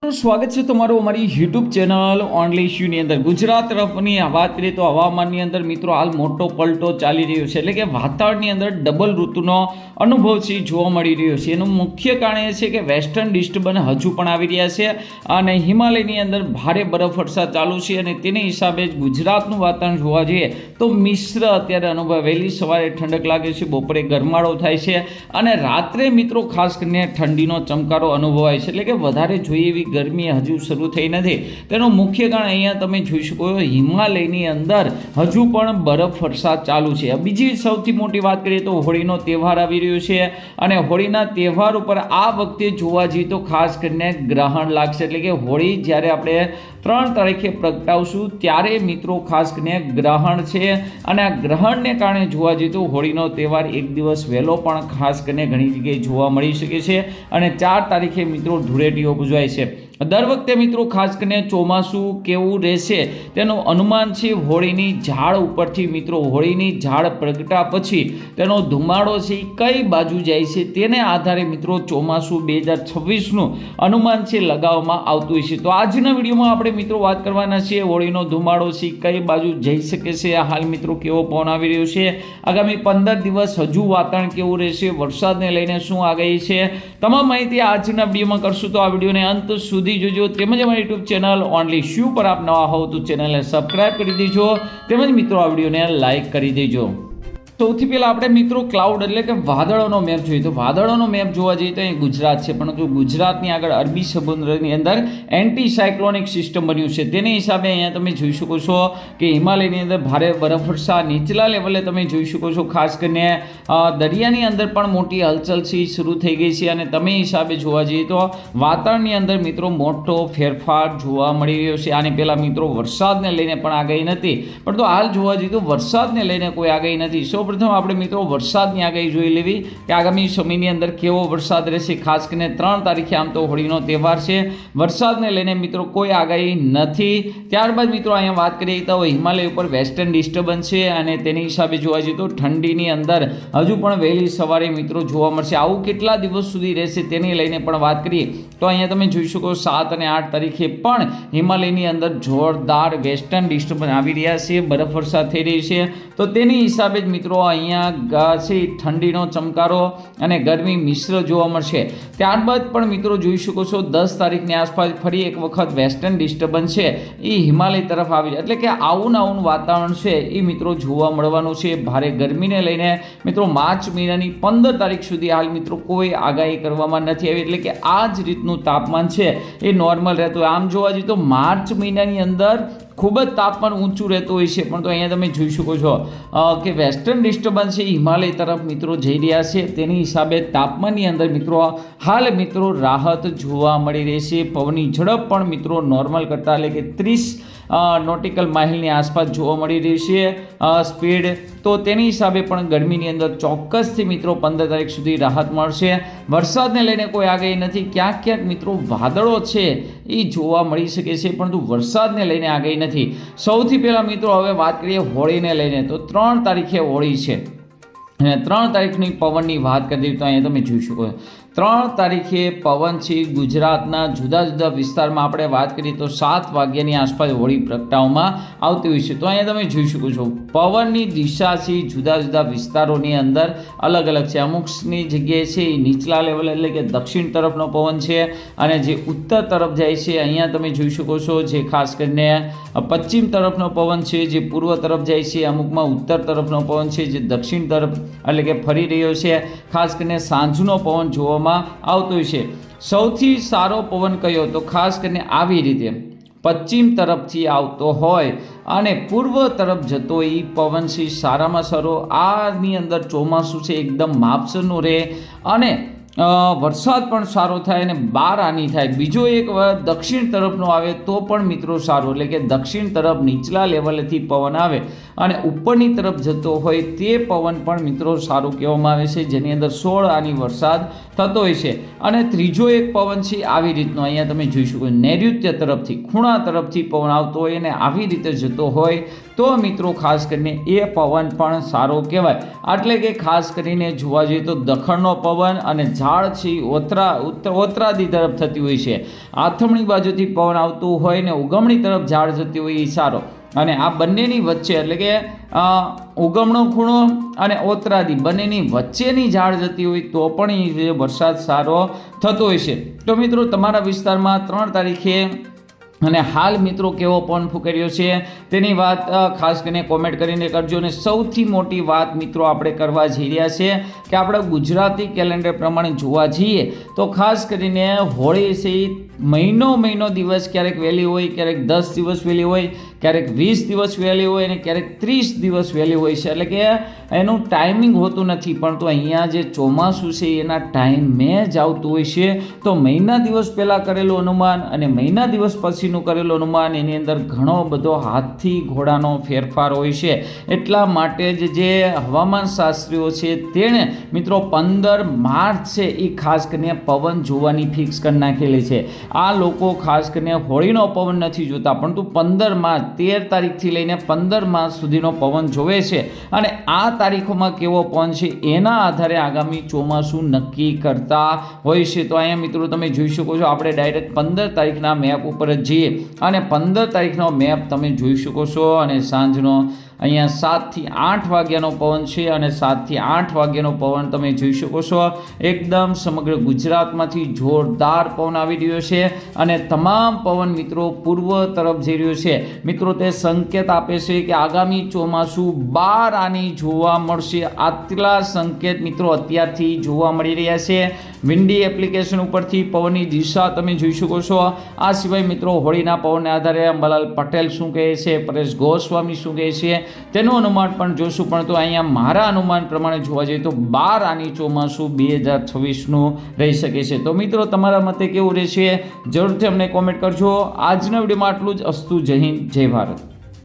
સ્વાગત છે તમારું અમારી યુટ્યુબ ચેનલ ઓનલી ઇશ્યુની અંદર. ગુજરાત તરફની વાત કરીએ તો હવામાનની અંદર મિત્રો હાલ મોટો પલટો ચાલી રહ્યો છે, એટલે કે વાતાવરણની અંદર ડબલ ઋતુનો અનુભવ છે જોવા મળી રહ્યો છે. એનું મુખ્ય કારણ એ છે કે વેસ્ટર્ન ડિસ્ટર્બન્સ હજુ પણ આવી રહ્યા છે અને હિમાલયની અંદર ભારે બરફવર્ષા ચાલુ છે અને તેની હિસાબે જ ગુજરાતનું વાતાવરણ જોવા જઈએ તો મિશ્ર અત્યારે અનુભવ. વહેલી સવારે ઠંડક લાગે છે, બપોરે ગરમાળો થાય છે અને રાત્રે મિત્રો ખાસ કરીને ઠંડીનો ચમકારો અનુભવાય છે, એટલે કે વધારે જોઈએ એવી ગરમી હજુ શરૂ થઈ નથી. તેનું મુખ્ય કારણ અહીંયા તમે જોઈ શકો છો હિમાલયની અંદર હજુ પણ બરફવર્ષા ચાલુ છે. બીજી સૌથી મોટી વાત કરીએ તો હોળીનો તહેવાર આવી રહ્યો છે અને હોળીના તહેવાર ઉપર આ વખતે જોવા જઈએ તો ખાસ કરીને ગ્રહણ લાગશે, એટલે કે હોળી જ્યારે આપણે 3 તારીખે પ્રગટાવશું ત્યારે મિત્રો ખાસ કરીને ગ્રહણ છે અને આ ગ્રહણને કારણે જોવા જઈએ તો હોળીનો તહેવાર એક દિવસ વહેલો પણ ખાસ કરીને ઘણી જગ્યાએ જોવા મળી શકે છે અને 4 તારીખે મિત્રો ધૂળેટીઓ ઉજવાય છે. દર વખતે મિત્રો ખાસ કરીને ચોમાસું કેવું રહેશે તેનું અનુમાન છે હોળીની ઝાડ ઉપરથી. મિત્રો હોળીની ઝાડ પ્રગટા પછી તેનો ધુમાડો છે એ કઈ બાજુ જાય છે તેને આધારે મિત્રો ચોમાસું 2026નું અનુમાન છે લગાવવામાં આવતું હોય છે. તો આજના વિડીયોમાં આપણે મિત્રો વાત કરવાના છીએ હોળીનો ધુમાડો છે કઈ બાજુ જઈ શકે છે, હાલ મિત્રો કેવો પવન આવી રહ્યો છે, આગામી 15 દિવસ હજુ વાતાવરણ કેવું રહેશે, વરસાદને લઈને શું આગાહી છે, તમામ માહિતી આજના વિડીયોમાં કરશું. તો આ વિડીયોને અંત સુધી જોજો. તેમજ અમારી યુટ્યુબ ચેનલ ઓનલી શ્યુ પર આપ નવા હોવ તો ચેનલને સબસ્ક્રાઇબ કરી દેજો. તેમજ મિત્રો આ વિડીયોને લાઇક કરી દેજો. સૌથી પહેલાં આપણે મિત્રો ક્લાઉડ એટલે કે વાદળોનો મેપ જોઈએ તો વાદળોનો મેપ જોવા જઈએ તો અહીં ગુજરાત છે, પરંતુ ગુજરાતની આગળ અરબી સમુદ્રની અંદર એન્ટી સાયક્લોનિક સિસ્ટમ બન્યું છે. તેની હિસાબે અહીંયા તમે જોઈ શકો છો કે હિમાલયની અંદર ભારે બરફવર્ષા નીચલા લેવલે તમે જોઈ શકો છો. ખાસ કરીને દરિયાની અંદર પણ મોટી હલચલ છે શરૂ થઈ ગઈ છે અને તમે હિસાબે જોવા જઈએ તો વાતાવરણની અંદર મિત્રો મોટો ફેરફાર જોવા મળી રહ્યો છે. આની પહેલાં મિત્રો વરસાદને લઈને પણ આગાહી નથી, પરંતુ હાલ જોવા જઈએ તો વરસાદને લઈને કોઈ આગાહી નથી. પ્રથમ આપણે મિત્રો વરસાદની આગાહી જોઈ લેવી કે આગામી સમયની અંદર કેવો વરસાદ રહેશે. ખાસ કરીને 3 તારીખે આમ તો હોળીનો તહેવાર છે, વરસાદને લઈને મિત્રો કોઈ આગાહી નથી. ત્યારબાદ મિત્રો અહીંયા વાત કરીએ તો હિમાલય ઉપર વેસ્ટર્ન ડિસ્ટર્બન્સ છે અને તેની હિસાબે જોવા જઈએ તો ઠંડીની અંદર હજુ પણ વહેલી સવારે મિત્રો જોવા મળશે. આવું કેટલા દિવસ સુધી રહેશે તેની લઈને પણ વાત કરીએ તો અહીંયા તમે જોઈ શકો 7 અને 8 તારીખે પણ હિમાલયની અંદર જોરદાર વેસ્ટર્ન ડિસ્ટર્બન્સ આવી રહ્યા છે, બરફવર્ષા થઈ રહી છે. તો તેની હિસાબે જ મિત્રો અહીંયા છે ઠંડીનો ચમકારો અને ગરમી મિશ્ર જોવા મળશે. ત્યારબાદ પણ મિત્રો જોઈ શકો છો 10 તારીખની આસપાસ ફરી એક વખત વેસ્ટર્ન ડિસ્ટર્બન્સ છે એ હિમાલય તરફ આવી, એટલે કે આવું વાતાવરણ છે એ મિત્રો જોવા મળવાનું છે. ભારે ગરમીને લઈને મિત્રો માર્ચ મહિનાની 15 તારીખ સુધી હાલ મિત્રો કોઈ આગાહી કરવામાં નથી આવી, એટલે કે આ જ રીતનું તાપમાન છે એ નોર્મલ રહેતું. આમ જોવા જઈએ તો માર્ચ મહિનાની અંદર ખૂબ જ તાપમાન ઊંચું રહેતું હોય છે, પણ તો અહીંયા તમે જોઈ શકો છો કે વેસ્ટર્ન ડિસ્ટર્બન્સ છે હિમાલય તરફ મિત્રો જઈ રહ્યા છે. તેની હિસાબે તાપમાનની અંદર મિત્રો હાલ મિત્રો રાહત જોવા મળી રહી છે. પવનની ઝડપ પણ મિત્રો નોર્મલ કરતાં એટલે કે 30 નોટિકલ માઇલની આસપાસ જોવા મળી રહી છે સ્પીડ. તો તેની હિસાબે પણ ગરમીની અંદર ચોક્કસથી મિત્રો 15 તારીખ સુધી રાહત મળશે. વરસાદને લઈને કોઈ આગાહી નથી. ક્યાંક ક્યાંક મિત્રો વાદળો છે એ જોવા મળી શકે છે, પરંતુ વરસાદને લઈને આગાહી નથી. સૌથી પહેલાં મિત્રો હવે વાત કરીએ હોળીને લઈને તો 3 તારીખે હોળી છે અને 3 તારીખની પવનની વાત કરી દઈએ તો અહીંયા તમે જોઈ શકો છો 3 તારીખે પવન છે ગુજરાતના જુદા જુદા વિસ્તારમાં આપણે વાત કરીએ તો 7 વાગ્યાની આસપાસ હોળી પ્રગટાવવામાં આવતી હોય છે. તો અહીંયા તમે જોઈ શકો છો પવનની દિશા છે જુદા જુદા વિસ્તારોની અંદર અલગ અલગ છે. અમુકની જગ્યાએ છે એ નીચલા લેવલ એટલે કે દક્ષિણ તરફનો પવન છે અને જે ઉત્તર તરફ જાય છે અહીંયા તમે જોઈ શકો છો જે ખાસ કરીને પશ્ચિમ તરફનો પવન છે, જે પૂર્વ તરફ જાય છે, અમુકમાં ઉત્તર તરફનો પવન છે જે દક્ષિણ તરફ એટલે કે ફરી રહ્યો છે. ખાસ કરીને સાંજનો પવન જોવામાં આવતો હોય છે. સૌથી સારો પવન કયો તો ખાસ કરીને આવી રીતે પશ્ચિમ તરફથી આવતો હોય અને પૂર્વ તરફ જતો એ પવન છે સારામાં સારો. આની અંદર ચોમાસું છે એકદમ માપસરનું રહે અને વરસાદ પણ સારો થાય અને બાર આની થાય. બીજો એક દક્ષિણ તરફનો આવે તો પણ મિત્રો સારું, એટલે કે દક્ષિણ તરફ નીચલા લેવલેથી પવન આવે અને ઉપરની તરફ જતો હોય તે પવન પણ મિત્રો સારું કહેવામાં આવે છે, જેની અંદર 16 આની વરસાદ થતો હોય છે. અને ત્રીજો એક પવન છે આવી રીતનો અહીંયા તમે જોઈ શકો નૈઋત્ય તરફથી ખૂણા તરફથી પવન આવતો હોય અને આવી રીતે જતો હોય તો મિત્રો ખાસ કરીને એ પવન પણ સારો કહેવાય. એટલે કે ખાસ કરીને જોવા જઈએ તો દખણનો પવન અને ઝાડ છે ઓતરાદી તરફ થતી હોય છે. આથમણી બાજુથી પવન આવતું હોય ને ઉગમણી તરફ ઝાડ જતી હોય એ સારો. અને આ બંનેની વચ્ચે એટલે કે ઉગમણો ખૂણો અને ઓતરાદી બંનેની વચ્ચેની ઝાડ જતી હોય તો પણ એ વરસાદ સારો થતો હોય છે. તો મિત્રો તમારા વિસ્તારમાં 3 તારીખે અને હાલ મિત્રો કેવો પવન ફૂંકાઈ રહ્યો છે તેની વાત ખાસ કરીને કોમેન્ટ કરીને કરજો. અને સૌથી મોટી વાત મિત્રો આપણે કરવા જઈ રહ્યા છે કે આપણે ગુજરાતી કેલેન્ડર પ્રમાણે જોવા જઈએ તો ખાસ કરીને હોળી છે મહિનો દિવસ ક્યારેક વહેલી હોય, ક્યારેક 10 દિવસ વહેલી હોય, ક્યારેક 20 દિવસ વહેલી હોય અને ક્યારેક 30 દિવસ વહેલી હોય છે. એટલે કે એનું ટાઈમિંગ હોતું નથી, પરંતુ અહીંયા જે ચોમાસું છે એના ટાઈમે જ આવતું હોય છે. તો મહિના દિવસ પહેલાં કરેલું અનુમાન અને મહિના દિવસ પછીનું કરેલું અનુમાન એની અંદર ઘણો બધો હાથથી ઘોડાનો ફેરફાર હોય છે. એટલા માટે જ જે હવામાન શાસ્ત્રીઓ છે તેણે મિત્રો 15 માર્ચ છે એ ખાસ કરીને પવન જોવાની ફિક્સ કરી નાખેલી છે. આ લોકો ખાસ કરીને હોળીનો પવન નથી જોતા, પરંતુ 15 માર્ચ 13 તારીખથી લઈને 15 માર્ચ સુધીનો પવન જોવે છે. અને આ તારીખોમાં કેવો પવન છે એના આધારે આગામી ચોમાસું નક્કી કરતા હોય છે. તો અહીંયા મિત્રો તમે જોઈ શકો છો, આપણે ડાયરેક્ટ 15 તારીખના મેપ ઉપર જ જઈએ અને 15 તારીખનો મેપ તમે જોઈ શકો છો. અને સાંજનો અહીંયા 7 થી 8 વાગ્યાનો પવન છે અને 7 થી 8 વાગ્યાનો પવન તમે જોઈ શકો છો. એકદમ સમગ્ર ગુજરાતમાંથી જોરદાર પવન આવી રહ્યો છે અને તમામ પવન મિત્રો પૂર્વ તરફ જઈ રહ્યો છે. મિત્રો તે સંકેત આપે છે કે આગામી ચોમાસું 12 આની જોવા મળશે. આટલા સંકેત મિત્રો અત્યારથી જોવા મળી રહ્યા છે. વિન્ડી એપ્લિકેશન ઉપરથી પવનની દિશા તમે જોઈ શકો છો. આ સિવાય મિત્રો હોળીના પવનને આધારે અંબાલાલ પટેલ શું કહે છે, પરેશ ગોસ્વામી શું કહે છે તેનું અનુમાન પણ જોશું. પણ તો અહીંયા મારા અનુમાન પ્રમાણે જોવા જઈએ તો 12 આની ચોમાસું 2026નું રહી શકે છે. તો મિત્રો તમારા મતે કેવું રહેશે જરૂરથી અમને કોમેન્ટ કરજો. આજના વિડીયોમાં આટલું જ. અસ્તુ. જય હિન્દ, જય ભારત.